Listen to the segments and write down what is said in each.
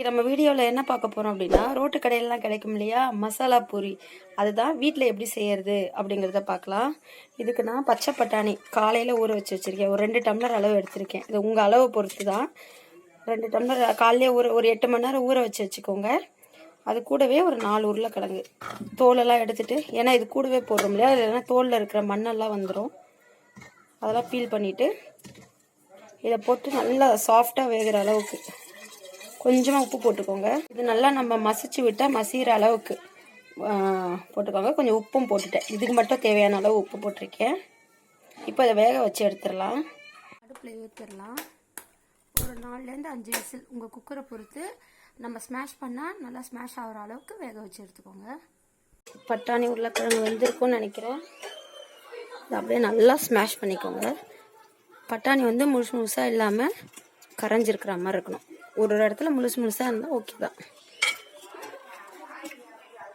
நம்ம வீடியோவில் என்ன பார்க்க போகிறோம் அப்படின்னா, ரோட்டு கடையிலலாம் கிடைக்கும் இல்லையா மசாலா பூரி, அதுதான் வீட்டில் எப்படி செய்யறது அப்படிங்கிறத பார்க்கலாம். இதுக்கு நான் பச்சை பட்டாணி காலையில் ஊற வச்சுருக்கேன். ஒரு 2 டம்ளர் அளவு எடுத்திருக்கேன். இது உங்கள் அளவை பொறுத்து தான். 2 டம்ளர் காலையிலே ஒரு 8 மணி நேரம் ஊற வச்சுக்கோங்க. அது கூடவே ஒரு 4 உருளைக்கிழங்கு தோலெல்லாம் எடுத்துட்டு, ஏன்னா இது கூடவே போடுறோம் இல்லையா, இல்லைன்னா தோலில் இருக்கிற மண்ணெல்லாம் வந்துடும். அதெல்லாம் பீல் பண்ணிவிட்டு இதை போட்டு நல்லா சாஃப்டாக வேகிற அளவுக்கு கொஞ்சமாக உப்பு போட்டுக்கோங்க. இது நல்லா நம்ம மசிச்சு விட்டால் மசிகிற அளவுக்கு போட்டுக்கோங்க. கொஞ்சம் உப்பும் போட்டுட்டேன். இதுக்கு மட்டும் தேவையான அளவு உப்பு போட்டிருக்கேன். இப்போ இதை வேக வச்சு எடுத்துடலாம். அடுப்பில் ஏற்றிடலாம். ஒரு 4லேருந்து 5 விசில் உங்கள் குக்கரை பொறுத்து நம்ம ஸ்மாஷ் பண்ணால் நல்லா ஸ்மாஷ் ஆகிற அளவுக்கு வேக வச்சு எடுத்துக்கோங்க. பட்டாணி உருளைக்கிழங்கு வெந்திருக்கும்னு நினைக்கிறேன். இது அப்படியே நல்லா ஸ்மாஷ் பண்ணிக்கோங்க. பட்டாணி முழுசு முழுசாக இல்லாமல் கரைஞ்சிருக்கிற மாதிரி இருக்கணும். ஒரு இடத்துல முழுசாக இருந்தால் ஓகே தான்.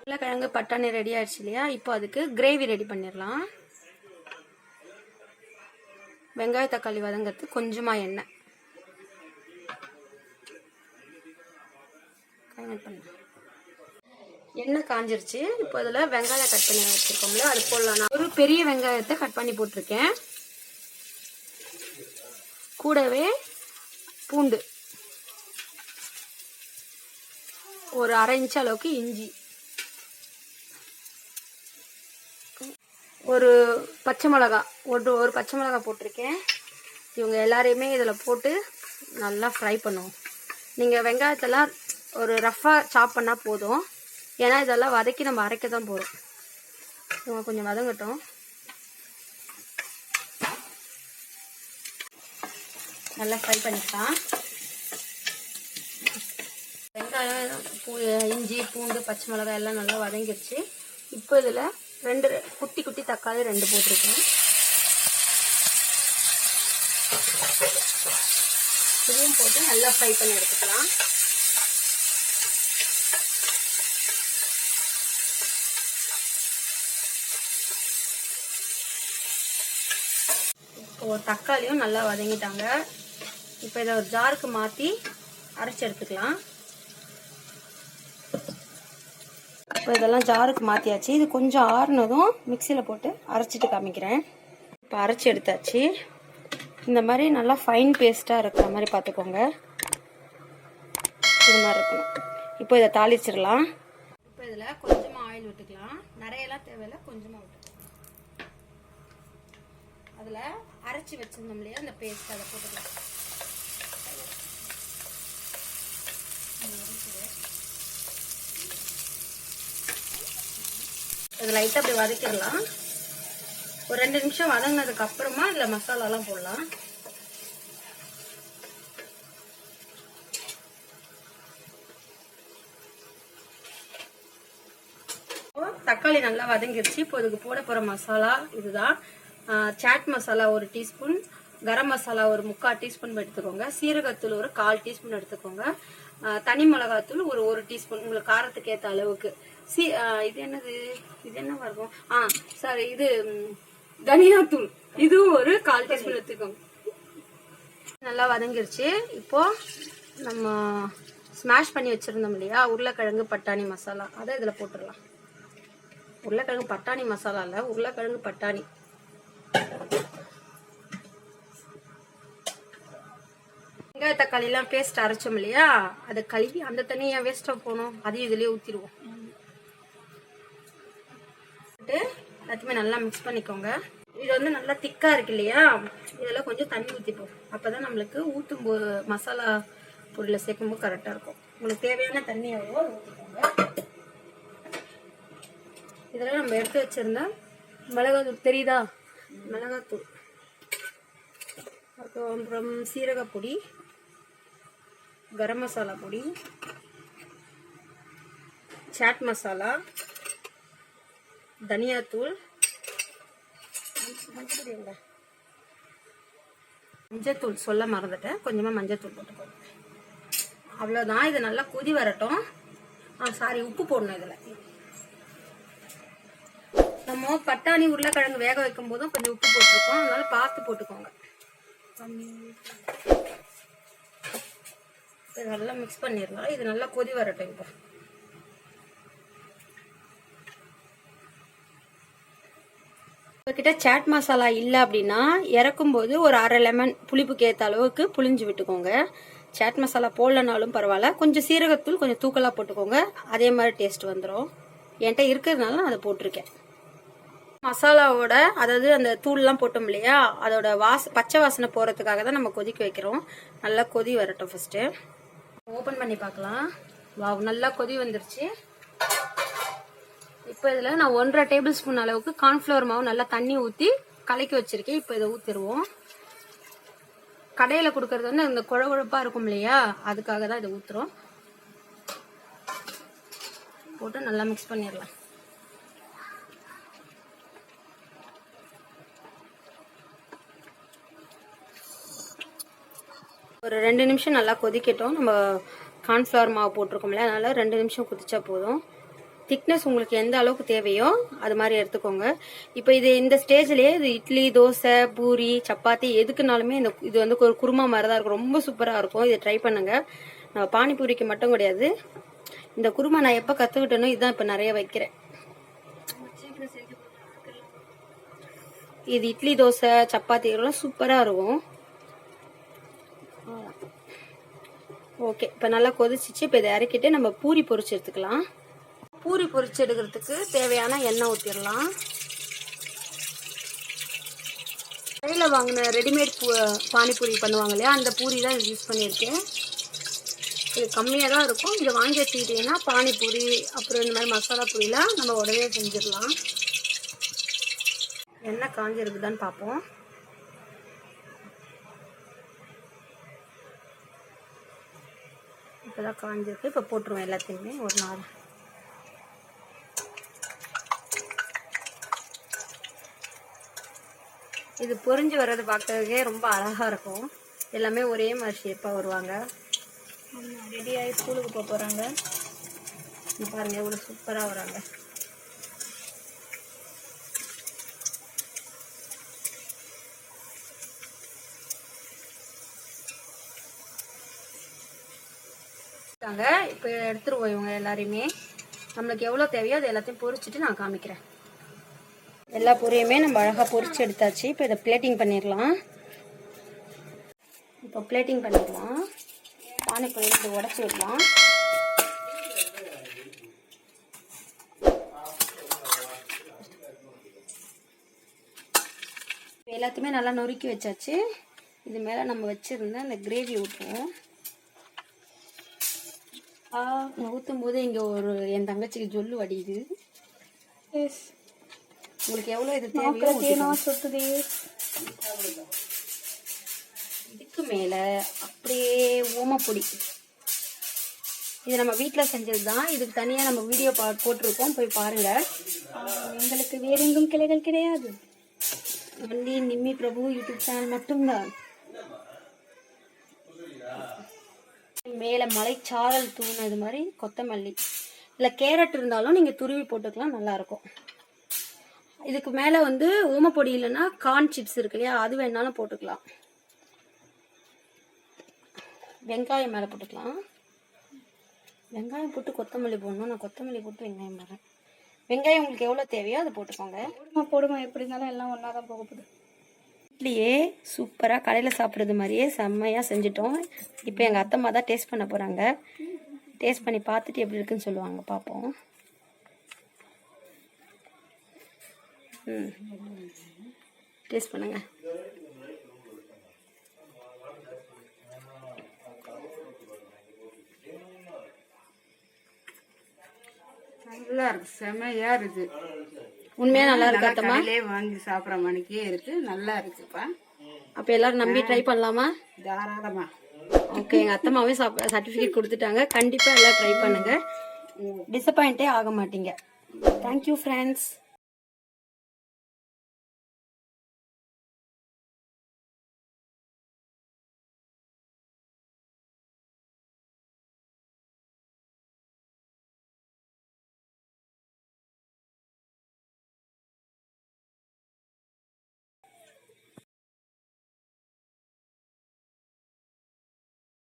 உருளைக்கிழங்கு பட்டாணி ரெடி ஆயிடுச்சு இல்லையா. இப்போ அதுக்கு கிரேவி ரெடி பண்ணிடலாம். வெங்காய தக்காளி வதங்கிறதுக்கு கொஞ்சமாக எண்ணெய் எண்ணெய் காஞ்சிருச்சு. இப்போ அதில் வெங்காயம் கட் பண்ணி வச்சுருக்கோம்ல, அது போடலாம். நான் ஒரு பெரிய வெங்காயத்தை கட் பண்ணி போட்டிருக்கேன். கூடவே பூண்டு ஒரு 1/2 இன்ச் அளவுக்கு, இஞ்சி, ஒரு பச்சை மிளகா, ஒரு பச்சை மிளகா போட்டிருக்கேன். இவங்க எல்லாரையுமே இதில் போட்டு நல்லா ஃப்ரை பண்ணுவோம். நீங்கள் வெங்காயத்தெல்லாம் ஒரு ரஃப்பாக சாப் பண்ணால் போதும். ஏன்னா இதெல்லாம் வதக்கி நம்ம அரைக்க தான் போகிறோம். இவங்க கொஞ்சம் வதங்கட்டும். நல்லா ஃப்ரை பண்ணிக்கலாம். வெங்காயம், இஞ்சி, பூண்டு, பச்சை மிளகாய் எல்லாம் நல்லா வதங்கிடுச்சு. இப்போ இதில் 2 குட்டி குட்டி தக்காளி 2 போட்டிருக்கேன். இதையும் போட்டு நல்லா ஃப்ரை பண்ணி எடுத்துக்கலாம். இப்போ தக்காளியும் நல்லா வதங்கிட்டாங்க. இப்போ இதை ஒரு ஜாருக்கு மாற்றி அரைச்சி எடுத்துக்கலாம். இப்போ இதெல்லாம் ஜாருக்கு மாற்றியாச்சு. இது கொஞ்சம் ஆறுனதும் மிக்சியில் போட்டு அரைச்சிட்டு காமிக்கிறேன். இப்போ அரைச்சி எடுத்தாச்சு. இந்த மாதிரி நல்லா ஃபைன் பேஸ்ட்டாக இருக்கிற மாதிரி பார்த்துக்கோங்க. இது மாதிரி இருக்கணும். இப்போ இதை தாளிச்சிடலாம். இப்போ இதில் கொஞ்சமாக ஆயில் விட்டுக்கலாம். நிறையெல்லாம் தேவையில்லை, கொஞ்சமாக விட்டுக்கலாம். அதில் அரைச்சி வச்சுருந்தோம் இல்லையா அந்த பேஸ்ட், அதை போட்டுக்கலாம். இது லைட்டாக அப்படி வதக்கிடலாம். ஒரு 2 நிமிஷம் வதங்கினதுக்கு அப்புறமா இதில் மசாலாலாம் போடலாம். தக்காளி நல்லா வதங்கிடுச்சு. இப்போ இதுக்கு போட போகிற மசாலா இதுதான். சாட் மசாலா 1 டீஸ்பூன், கரம் மசாலா ஒரு 3/4 டீஸ்பூன் எடுத்துக்கோங்க. சீரகத்தூள் ஒரு 1/4 டீஸ்பூன் எடுத்துக்கோங்க. தனி மிளகாத்தூள் ஒரு 1 டீஸ்பூன் உங்களுக்கு காரத்துக்கு ஏற்ற அளவுக்கு. இது என்னது, இது என்ன வரும், சாரி, இது தனியாத்தூள், இதுவும் ஒரு 1/4 டீஸ்பூன் எடுத்துக்கோங்க. நல்லா வதங்கிருச்சு. இப்போ நம்ம ஸ்மாஷ் பண்ணி வச்சிருந்தோம் இல்லையா உருளைக்கிழங்கு பட்டாணி மசாலா, அதை இதில் போட்டுடலாம். உருளைக்கிழங்கு பட்டாணி மசாலா இல்லை, உருளைக்கிழங்கு பட்டாணி. வெங்காய தக்காளி எல்லாம் பேஸ்ட் அரைச்சோம் இல்லையா, அதை கழுவி அந்த தண்ணியை வேஸ்டா போனோம், அதையும் இதுலயே ஊத்திடுவோம். எல்லாத்தையுமே நல்லா மிக்ஸ் பண்ணிக்கோங்க. இது நல்லா திக்கா இருக்கு இல்லையா, இதெல்லாம் கொஞ்சம் தண்ணி ஊற்றிப்போம். அப்பதான் நம்மளுக்கு ஊற்றும் போது மசாலா பொருளை சேர்க்கும் போது கரெக்டா இருக்கும். உங்களுக்கு தேவையான தண்ணி எவ்வளோ ஊற்றிக்கோங்க. இதெல்லாம் நம்ம எடுத்து வச்சிருந்தா மிளகாத்தூள் தெரியுதா, மிளகாத்தூள், அப்புறம் சீரகப்பொடி, கரம் மசாலா பொடி, சாட் மசாலா, தனியாத்தூள், மஞ்சத்தூள் சொல்ல மறந்துட்டேன், கொஞ்சமா மஞ்சத்தூள் போட்டுக்கோங்க. அவ்வளோதான். இது நல்லா கொதி வரட்டும். சாரி, உப்பு போடணும். இதில் நம்ம பட்டாணி உருளைக்கிழங்கு வேக வைக்கும் போதும் கொஞ்சம் உப்பு போட்டிருக்கோம், அதனால பார்த்து போட்டுக்கோங்க. இது நல்லா மிக்ஸ் பண்ணிடலாம். இது நல்லா கொதி வரட்டும். இப்போ உங்ககிட்ட சாட் மசாலா இல்லை அப்படின்னா இறக்கும்போது ஒரு அரை லெமன் புளிப்புக்கு ஏற்ற அளவுக்கு புளிஞ்சு விட்டுக்கோங்க. சாட் மசாலா போடலனாலும் பரவாயில்ல, கொஞ்சம் சீரகத்தூள் கொஞ்சம் தூக்கலாக போட்டுக்கோங்க, அதே மாதிரி டேஸ்ட் வந்துடும். என்கிட்ட இருக்கிறதுனால நான் அதை போட்டிருக்கேன். மசாலாவோட அதாவது அந்த தூள்லாம் போட்டோம் இல்லையா, அதோட பச்சை வாசனை போகிறதுக்காக தான் நம்ம கொதிக்க வைக்கிறோம். நல்லா கொதி வரட்டும். ஃபஸ்ட்டு ஓப்பன் பண்ணி பார்க்கலாம். நல்லா கொதி வந்துருச்சு. இப்போ இதில் நான் 1.5 டேபிள் ஸ்பூன் அளவுக்கு கார்ன்ஃப்ளவர் மாவு நல்லா தண்ணி ஊற்றி கலக்கி வச்சிருக்கேன். இப்போ இதை ஊற்றிடுவோம். கடையில் கொடுக்கறது வந்து இந்த குழகுழப்பாக இருக்கும் இல்லையா, அதுக்காக தான் இதை ஊற்றுறோம். போட்டு நல்லா மிக்ஸ் பண்ணிடலாம். ஒரு 2 நிமிஷம் நல்லா கொதிக்கட்டும். நம்ம கார்ன்ஃப்ளவர் மாவு போட்டிருக்கோம்ல, அதனால 2 நிமிஷம் கொதிச்சா போதும். திக்னஸ் உங்களுக்கு எந்த அளவுக்கு தேவையோ அது மாதிரி எடுத்துக்கோங்க. இப்போ இது இந்த ஸ்டேஜ்லேயே இது இட்லி, தோசை, பூரி, சப்பாத்தி எதுக்குனாலுமே இது வந்து ஒரு குருமா மாதிரி தான் இருக்கும். ரொம்ப சூப்பராக இருக்கும். இதை ட்ரை பண்ணுங்க. நம்ம பானிபூரிக்கு மட்டும் கிடையாது, இந்த குருமா நான் எப்போ கற்றுக்கிட்டேனோ இதுதான் இப்போ நிறைய வைக்கிறேன். இது இட்லி, தோசை, சப்பாத்தி எல்லாம் சூப்பராக இருக்கும். ஓகே, இப்போ நல்லா கொதிச்சிச்சு. இப்போ இதை இறக்கிட்டு நம்ம பூரி பொரிச்சு எடுத்துக்கலாம். பூரி பொரிச்சு எடுக்கிறதுக்கு தேவையான எண்ணெய் ஊற்றிடலாம். கடையில் வாங்கின ரெடிமேட் பானிபூரி பண்ணுவாங்க இல்லையா, அந்த பூரி தான் யூஸ் பண்ணியிருக்கேன். இது கம்மியாக தான் இருக்கும். இதை வாங்கி வச்சுக்கிட்டிங்கன்னா பானிபூரி அப்புறம் இந்த மாதிரி மசாலா பூரிலாம் நம்ம உடனே செஞ்சிடலாம். எண்ணெய் காஞ்சிருக்குதான்னு பார்ப்போம். இப்போதான் காஞ்சிருக்கு. இப்போ போட்டுருவோம் எல்லாத்தையுமே ஒரு நாள். இது பொரிஞ்சு வர்றது பார்க்கறதுக்கே ரொம்ப அழகாக இருக்கும். எல்லாமே ஒரே மாதிரி ஷேப்பாக வருவாங்க. ரெடியாகி ஸ்கூலுக்கு போக போகிறாங்க. பாருங்கள் எவ்வளோ சூப்பராக வராங்க. இப்போ எடுத்துருவோம் இவங்க எல்லாரையுமே. நம்மளுக்கு எவ்வளோ தேவையோ அது எல்லாத்தையும் பொரிச்சிட்டு நான் காமிக்கிறேன். எல்லா பொரியுமே நம்ம அழகாக பொரிச்சு எடுத்தாச்சு. இப்போ இதை பிளேட்டிங் பண்ணிடலாம். இப்போ பிளேட்டிங் பண்ணிடலாம். பானிபூரி இதை உடச்சி விடலாம். எல்லாத்தையுமே நல்லா நொறுக்கி வச்சாச்சு. இது மேலே நம்ம வச்சுருந்த அந்த கிரேவி ஊற்றுவோம். ஊற்றும் போது இங்கே என் தங்கச்சிக்கு ஜொல்லு வடியுது. உங்களுக்கு எவ்வளோ இது தேவையோ சொத்துதே. இதுக்கு மேலே அப்படியே ஓமப்பொடி. இது நம்ம வீட்டில் செஞ்சது தான். இதுக்கு தனியாக நம்ம வீடியோ போட்டிருக்கோம், போய் பாருங்கள். எங்களுக்கு வேற எங்கும் கிளைகள் கிடையாது. ஒன்லி நிமிப்ரபு யூடியூப் சேனல் மட்டும்தான். மேலே மலைச்சாரல் தூணது மாதிரி கொத்தமல்லி, இல்லை கேரட் இருந்தாலும் நீங்கள் துருவி போட்டுக்கலாம், நல்லாயிருக்கும். இதுக்கு மேலே வந்து ஓமப்பொடி இல்லைன்னா கார்ன் சிப்ஸ் இருக்கு இல்லையா, அது வேணாலும் போட்டுக்கலாம். வெங்காயம் மேலே போட்டுக்கலாம். வெங்காயம் போட்டு கொத்தமல்லி போடணும். நான் கொத்தமல்லி போட்டு வெங்காயம் போடுறேன். வெங்காயம் உங்களுக்கு எவ்வளோ தேவையோ அதை போட்டுக்கோங்க. போடுமா எப்படி இருந்தாலும் எல்லாம் ஒன்றா தான் போக போகுது. இட்லியே சூப்பராக கடையில் சாப்பிட்றது மாதிரியே செம்மையாக செஞ்சுட்டோம். இப்போ எங்கள் அத்தம்மா தான் டேஸ்ட் பண்ண போகிறாங்க. டேஸ்ட் பண்ணி பார்த்துட்டு எப்படி இருக்குன்னு சொல்லுவாங்க, பார்ப்போம். டேஸ்ட் பண்ணுங்க. நல்லா இருக்கு, செமையா இருக்கு. உண்மையா நல்லா இருக்கு. அத்தம்மா வாங்கி சாப்பிட்ற மணிக்கே இருக்கு, நல்லா இருக்குப்பா. அப்ப எல்லாரும் நம்பி ட்ரை பண்ணலாமா? தாராளமா. ஓகே, எங்க அத்தம்மாவே சர்டிஃபிகேட் கொடுத்துட்டாங்க. கண்டிப்பா எல்லாம் ட்ரை பண்ணுங்க, டிசப்பாயிண்டே ஆக மாட்டீங்க. Thank you friends.